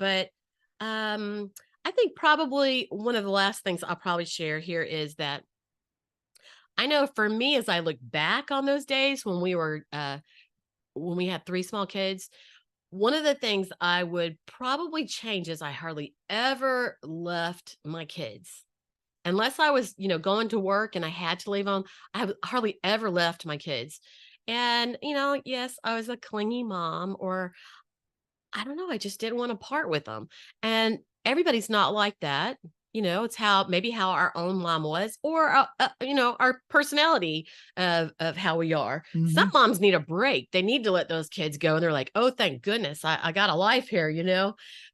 But I think probably one of the last things I'll probably share here is that I know for me, as I look back on those days when we had 3 small kids, one of the things I would probably change is I hardly ever left my kids. Unless I was, going to work and I had to leave them, hardly ever left my kids. And, yes, I was a clingy mom, or I don't know, I just didn't want to part with them. And everybody's not like that. It's maybe how our own mom was, or our personality of how we are. Some Hmm. moms need a break. They need to let those kids go, and they're like, "Oh, thank goodness, I got a life here."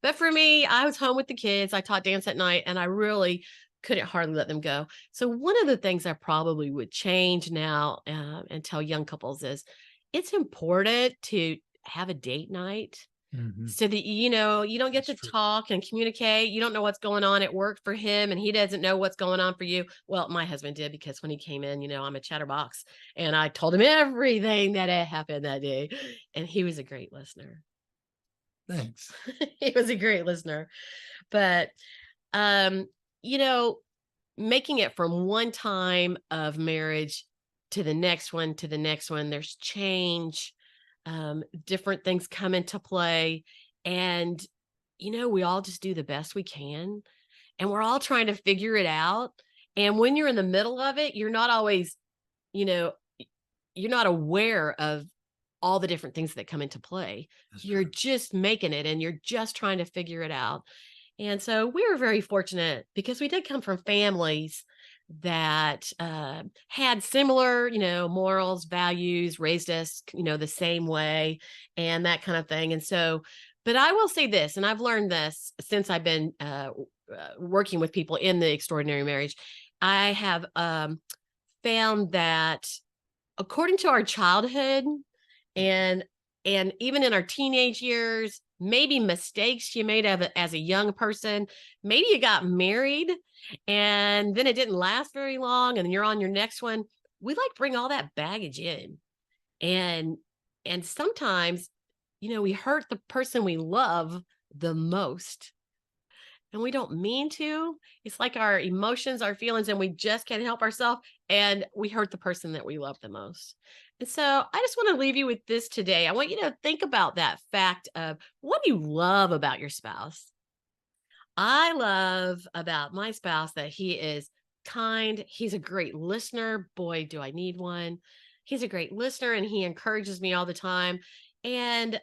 But for me, I was home with the kids. I taught dance at night, and I really couldn't hardly let them go. So one of the things I probably would change now, and tell young couples is, it's important to have a date night Hmm. so that, you don't get That's to true. talk and communicate. You don't know what's going on at work for him, and he doesn't know what's going on for you. Well, my husband did, because when he came in, I'm a chatterbox, and I told him everything that had happened that day. And he was a great listener. Thanks. He was a great listener. But um, you know, making it from one time of marriage to the next one to the next one, there's change, different things come into play. And, we all just do the best we can, and we're all trying to figure it out. And when you're in the middle of it, you're not always, you know, y- you're not aware of all the different things that come into play. That's You're true. just making it, and you're just trying to figure it out. And so we were very fortunate because we did come from families that had similar, morals, values, raised us, the same way, and that kind of thing. And so, but I will say this, and I've learned this since I've been working with people in the extraordinary marriage. I have found that according to our childhood, and even in our teenage years, maybe mistakes you made as a young person, maybe you got married and then it didn't last very long, and then you're on your next one. We like bring all that baggage in, and sometimes, we hurt the person we love the most, and we don't mean to. It's like our emotions, our feelings, and we just can't help ourselves. And we hurt the person that we love the most. And so I just want to leave you with this today. I want you to think about that fact of, what do you love about your spouse? I love about my spouse that he is kind. He's a great listener. Boy, do I need one. He's a great listener, and he encourages me all the time. And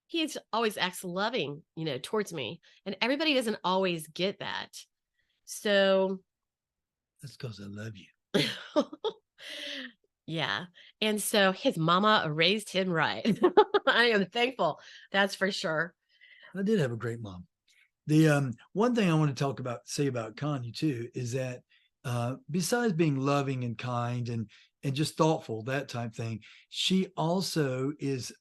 he's always acts loving, towards me. And everybody doesn't always get that. So, That's because I love you. yeah. And so his mama raised him right. I am thankful. That's for sure. I did have a great mom. The one thing I want to say about Connie too is that besides being loving and kind and just thoughtful, that type thing, she also is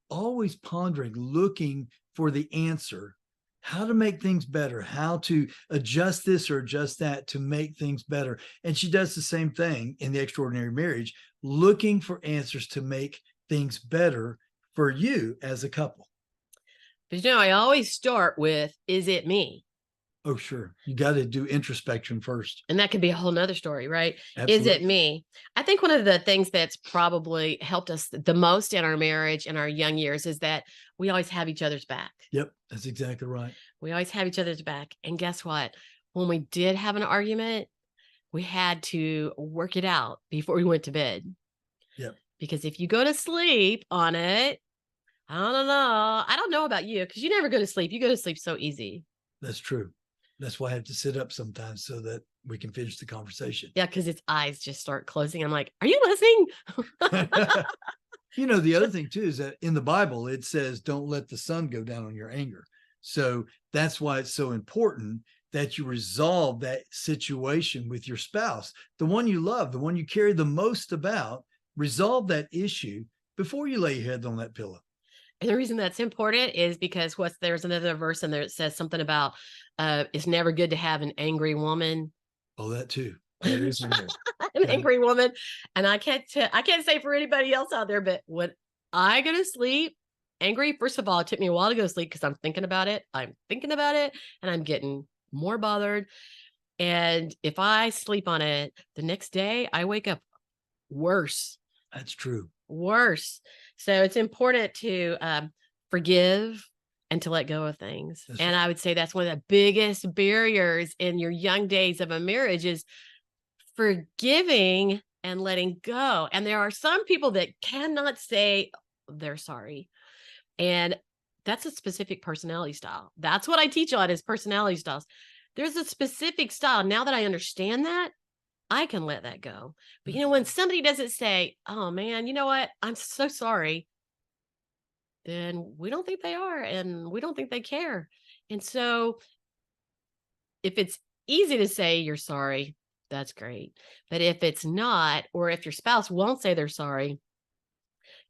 always pondering, looking for the answer, how to make things better, how to adjust this or adjust that to make things better. And she does the same thing in the extraordinary marriage, looking for answers to make things better for you as a couple. But I always start with, is it me? Oh, sure. You got to do introspection first. And that could be a whole nother story, right? Is it Absolutely. me? I think one of the things that's probably helped us the most in our marriage in our young years is that we always have each other's back. Yep, that's exactly right. We always have each other's back. And guess what? When we did have an argument, we had to work it out before we went to bed. Yep, Because if you go to sleep on it, I don't know. I don't know about you, because you never go to sleep. You go to sleep so easy. that's true. That's why I have to sit up sometimes so that we can finish the conversation. Yeah, because its eyes just start closing. I'm like, are you listening? The other thing too is that in the Bible, it says, don't let the sun go down on your anger. So that's why it's so important that you resolve that situation with your spouse, the one you love, the one you care the most about. Resolve that issue before you lay your head on that pillow. And the reason that's important is because there's another verse in there that says something about it's never good to have an angry woman. Oh, that too. That is in there. An That, angry woman. And I can't say for anybody else out there, but when I go to sleep, angry, first of all, it took me a while to go to sleep because I'm thinking about it. I'm thinking about it and I'm getting more bothered. And if I sleep on it, the next day I wake up worse, That's true. worse. So it's important to forgive and to let go of things. That's And right. I would say that's one of the biggest barriers in your young days of a marriage is forgiving and letting go. And there are some people that cannot say they're sorry. And that's a specific personality style. That's what I teach on is personality styles. There's a specific style. Now that I understand that, I can let that go. But when somebody doesn't say, "Oh man, you know what? I'm so sorry," then we don't think they are and we don't think they care. And so if it's easy to say you're sorry, that's great. But if it's not, or if your spouse won't say they're sorry,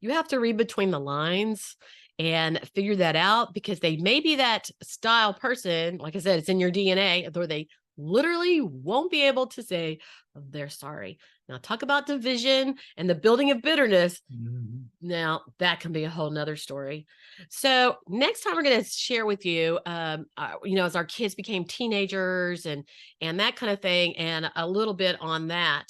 you have to read between the lines and figure that out because they may be that style person. Like I said, it's in your DNA, where they literally won't be able to say they're sorry. Now, talk about division and the building of bitterness. Mhm. Now, that can be a whole nother story. So, next time we're going to share with you, as our kids became teenagers and that kind of thing, and a little bit on that.